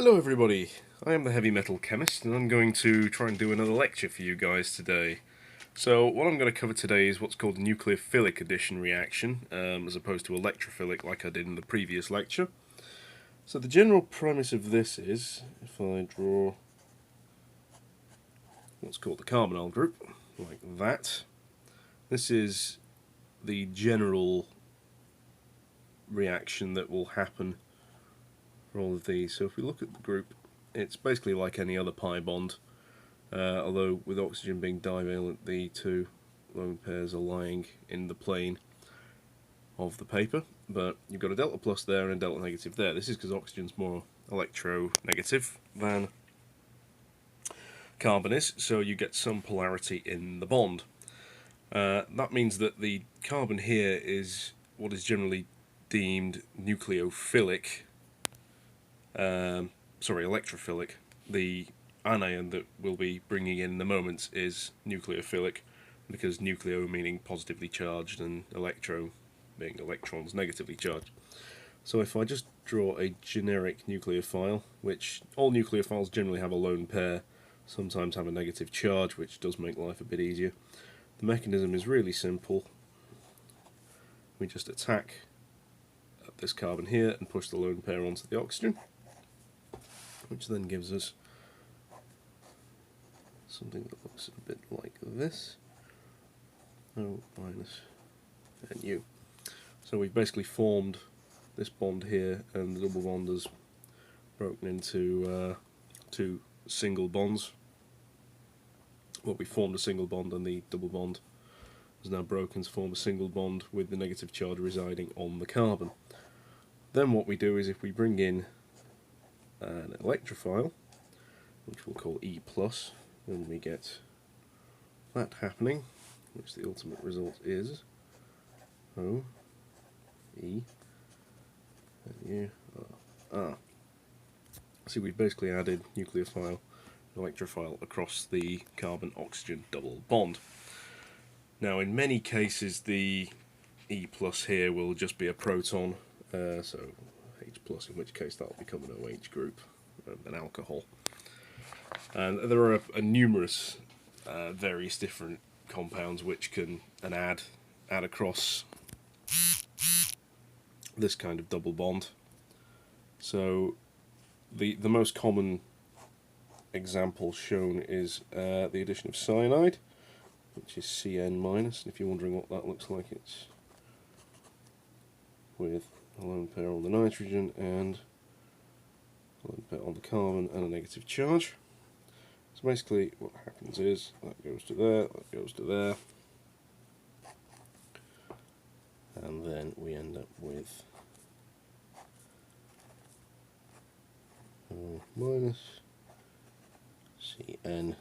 Hello everybody, I am the Heavy Metal Chemist and I'm going to try and do another lecture for you guys today. So what I'm going to cover today is what's called a nucleophilic addition reaction, as opposed to electrophilic like I did in the previous lecture. So the general premise of this is, if I draw what's called the carbonyl group, like that, this is the general reaction that will happen for all of these. So if we look at the group, it's basically like any other pi bond, although with oxygen being divalent, the two lone pairs are lying in the plane of the paper, but you've got a delta plus there and a delta negative there. This is because oxygen's more electronegative than carbon is, so you get some polarity in the bond. That means that the carbon here is what is generally deemed nucleophilic, electrophilic. The anion that we'll be bringing in a moment is nucleophilic, because nucleo meaning positively charged and electro being electrons negatively charged. So if I just draw a generic nucleophile, which all nucleophiles generally have a lone pair, sometimes have a negative charge, which does make life a bit easier. The mechanism is really simple. We just attack this carbon here and push the lone pair onto the oxygen, which then gives us something that looks a bit like this. O minus Nu. So we've basically formed this bond here, and the double bond is broken into two single bonds. Well, we formed a single bond, and the double bond is now broken to form a single bond with the negative charge residing on the carbon. Then what we do is, if we bring in an electrophile, which we'll call E+, then we get that happening, which the ultimate result is O, E, and U, R. See, we've basically added nucleophile and electrophile across the carbon-oxygen double bond. Now, in many cases, the E+ here will just be a proton, so H+, in which case that will become an OH group, an alcohol. And there are numerous various different compounds which can add across this kind of double bond. So the most common example shown is the addition of cyanide, which is Cn minus. And if you're wondering what that looks like, it's with a lone pair on the nitrogen and a lone pair on the carbon and a negative charge. So basically what happens is that goes to there, that goes to there, and then we end up with O minus Cn.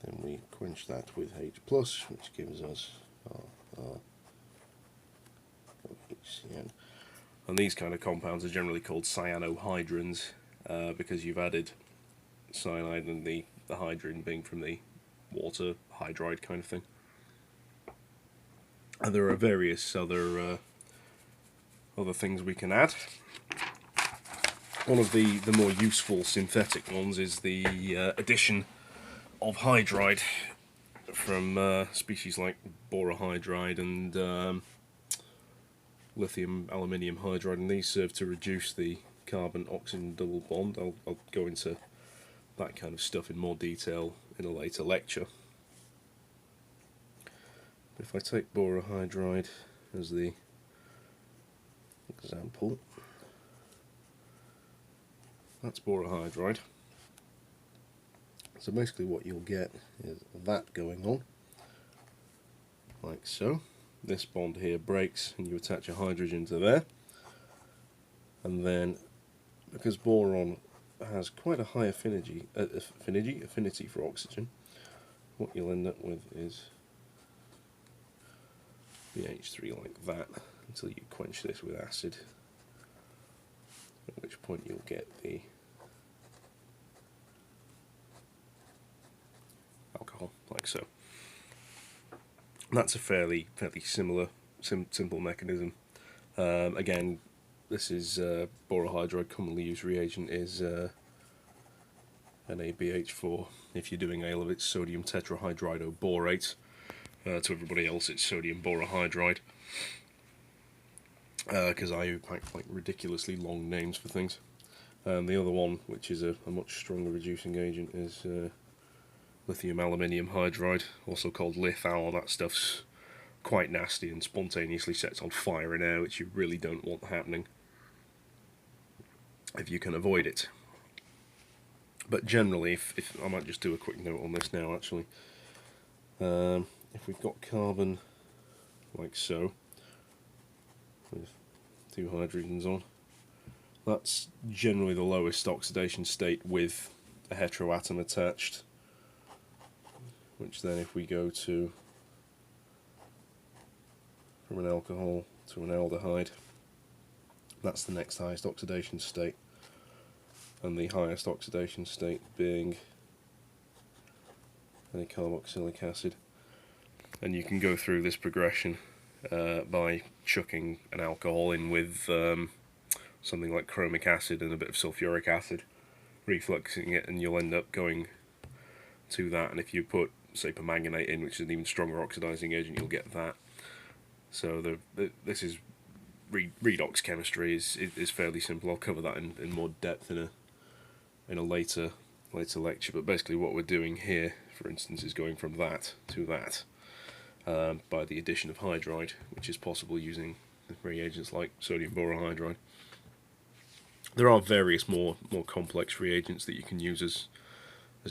Then we quench that with H+, which gives us HCN. And these kind of compounds are generally called Cyano Hydrans, because you've added cyanide and the hydrogen being from the water hydride kind of thing. And there are various other things we can add. One of the more useful synthetic ones is the addition of hydride from species like Borohydride and Lithium Aluminium hydride, and these serve to reduce the carbon-oxygen double bond. I'll go into that kind of stuff in more detail in a later lecture. If I take Borohydride as the example, that's Borohydride. So basically what you'll get is that going on, like so. This bond here breaks and you attach a hydrogen to there, and then because boron has quite a high affinity for oxygen, what you'll end up with is BH3 like that, until you quench this with acid, at which point you'll get the alcohol, like so. And that's a fairly simple mechanism. Again, this is Borohydride. Commonly used reagent is NaBH4. If you're doing ale, it's sodium tetrahydridoborate. To everybody else, it's sodium borohydride. Because I pack like ridiculously long names for things. And the other one, which is a much stronger reducing agent, is Lithium Aluminium Hydride, also called Lithium. That stuff's quite nasty and spontaneously sets on fire in air, which you really don't want happening if you can avoid it. But generally, if I might just do a quick note on this now actually. If we've got carbon like so, with two hydrogens on, that's generally the lowest oxidation state with a heteroatom attached, which then if we go to from an alcohol to an aldehyde, that's the next highest oxidation state, and the highest oxidation state being a carboxylic acid. And you can go through this progression by chucking an alcohol in with something like chromic acid and a bit of sulfuric acid, refluxing it, and you'll end up going to that. And if you put, say, permanganate in, which is an even stronger oxidizing agent, you'll get that. So this is redox chemistry is fairly simple. I'll cover that in more depth in a later lecture. But basically, what we're doing here, for instance, is going from that to that by the addition of hydride, which is possible using reagents like sodium borohydride. There are various more complex reagents that you can use as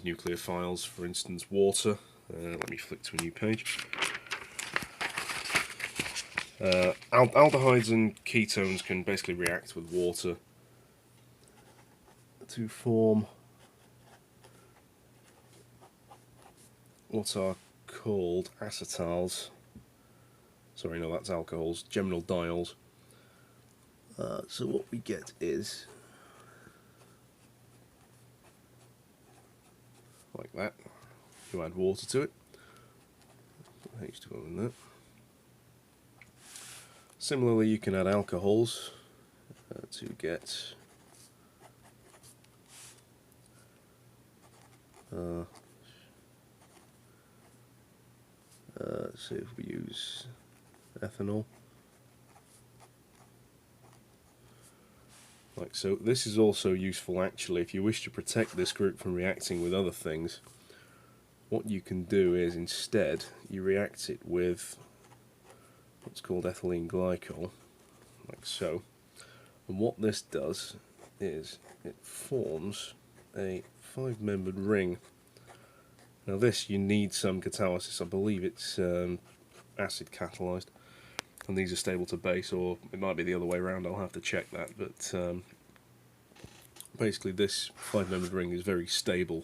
nucleophiles. For instance, water. Let me flick to a new page. Aldehydes and ketones can basically react with water to form what are called acetals. Sorry, no, that's alcohols, geminal diols. So what we get is like that. You add water to it. Put H2O in there. Similarly, you can add alcohols to get so if we use ethanol, like so. This is also useful actually if you wish to protect this group from reacting with other things. What you can do is instead you react it with what's called ethylene glycol, like so. And what this does is it forms a 5-membered ring. Now this, you need some catalysis. I believe it's acid catalyzed, and these are stable to base, or it might be the other way around. I'll have to check that. But basically, this 5-membered ring is very stable,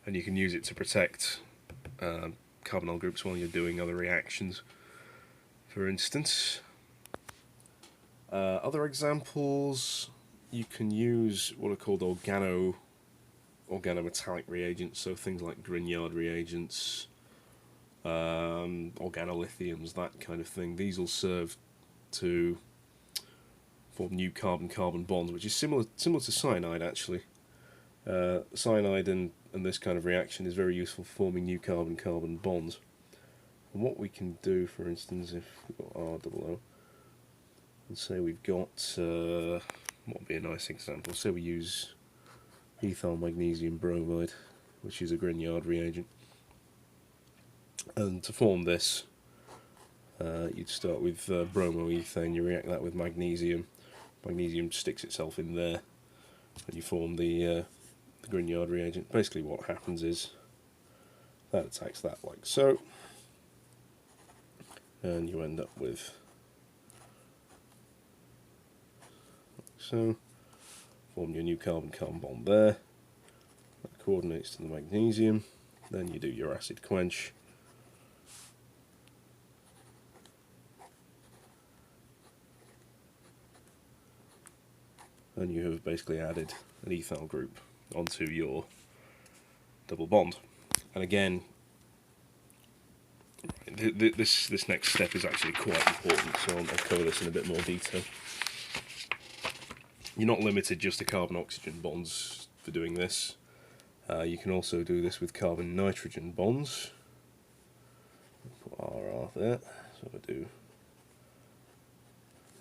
and you can use it to protect carbonyl groups while you're doing other reactions. For instance, other examples, you can use what are called organometallic reagents, so things like Grignard reagents, organolithiums, that kind of thing. These will serve to form new carbon-carbon bonds, which is similar to cyanide actually. Cyanide and this kind of reaction is very useful for forming new carbon-carbon bonds. And what we can do, for instance, if we've got R00, and say we've got, what would be a nice example, say we use ethyl magnesium bromide, which is a Grignard reagent. And to form this, you'd start with bromoethane, you react that with magnesium. Magnesium sticks itself in there, and you form the Grignard reagent. Basically what happens is that attacks that like so, and you end up with like so. Form your new carbon-carbon bond there. That coordinates to the magnesium. Then you do your acid quench. And you have basically added an ethyl group onto your double bond. And again, this next step is actually quite important, so I'll cover this in a bit more detail. You're not limited just to carbon-oxygen bonds for doing this. You can also do this with carbon-nitrogen bonds. Put RR there.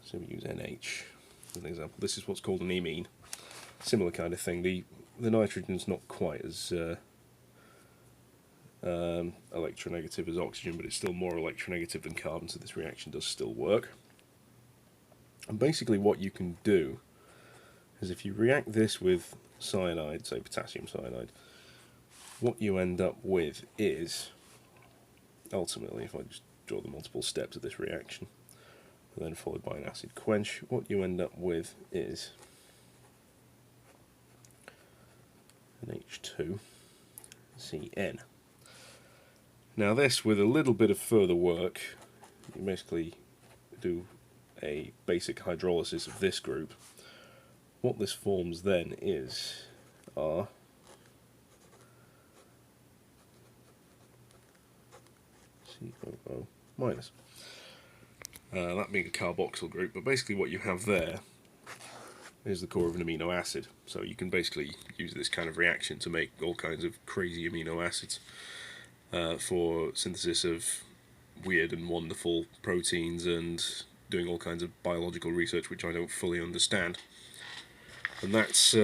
So we use NH as an example. This is what's called an amine. Similar kind of thing. The nitrogen's not quite as electronegative as oxygen, but it's still more electronegative than carbon, so this reaction does still work. And basically what you can do is if you react this with cyanide, say potassium cyanide, what you end up with is, ultimately, if I just draw the multiple steps of this reaction, and then followed by an acid quench, what you end up with is an H2CN. Now this, with a little bit of further work, you basically do a basic hydrolysis of this group. What this forms then is our COO minus. That being a carboxyl group, but basically what you have there is the core of an amino acid. So you can basically use this kind of reaction to make all kinds of crazy amino acids for synthesis of weird and wonderful proteins and doing all kinds of biological research which I don't fully understand. And that's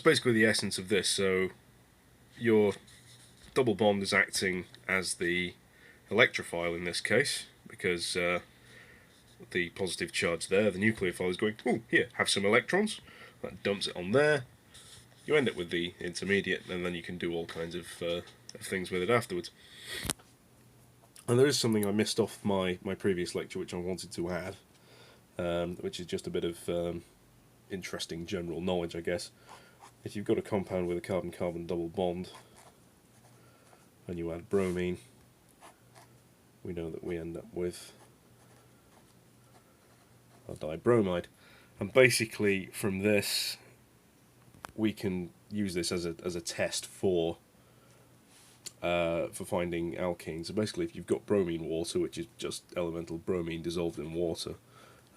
basically the essence of this. So your double bond is acting as the electrophile in this case, because the positive charge there, the nucleophile, is going, oh, here, have some electrons. That dumps it on there. You end up with the intermediate, and then you can do all kinds of things with it afterwards. And there is something I missed off my previous lecture which I wanted to add, which is just a bit of interesting general knowledge, I guess. If you've got a compound with a carbon-carbon double bond, and you add bromine, we know that we end up with a dibromide. And basically from this we can use this as a test for finding alkenes. So basically if you've got bromine water, which is just elemental bromine dissolved in water,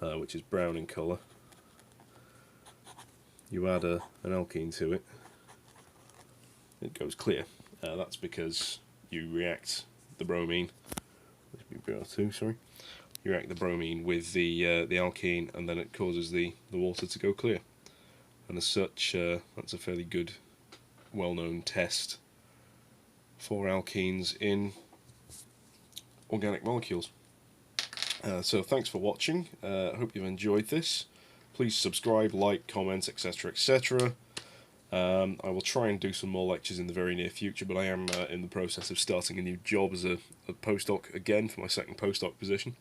which is brown in colour, you add an alkene to it, it goes clear. That's because you react the bromine, Br2, sorry, you react the bromine with the alkene, and then it causes the water to go clear. And as such, that's a fairly good, well-known test for alkenes in organic molecules. So thanks for watching. I hope you've enjoyed this. Please subscribe, like, comment, etc., etc. I will try and do some more lectures in the very near future, but I am in the process of starting a new job as a postdoc again for my second postdoc position.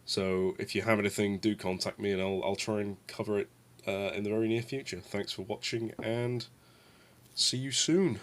So if you have anything, do contact me and I'll try and cover it in the very near future. Thanks for watching and see you soon.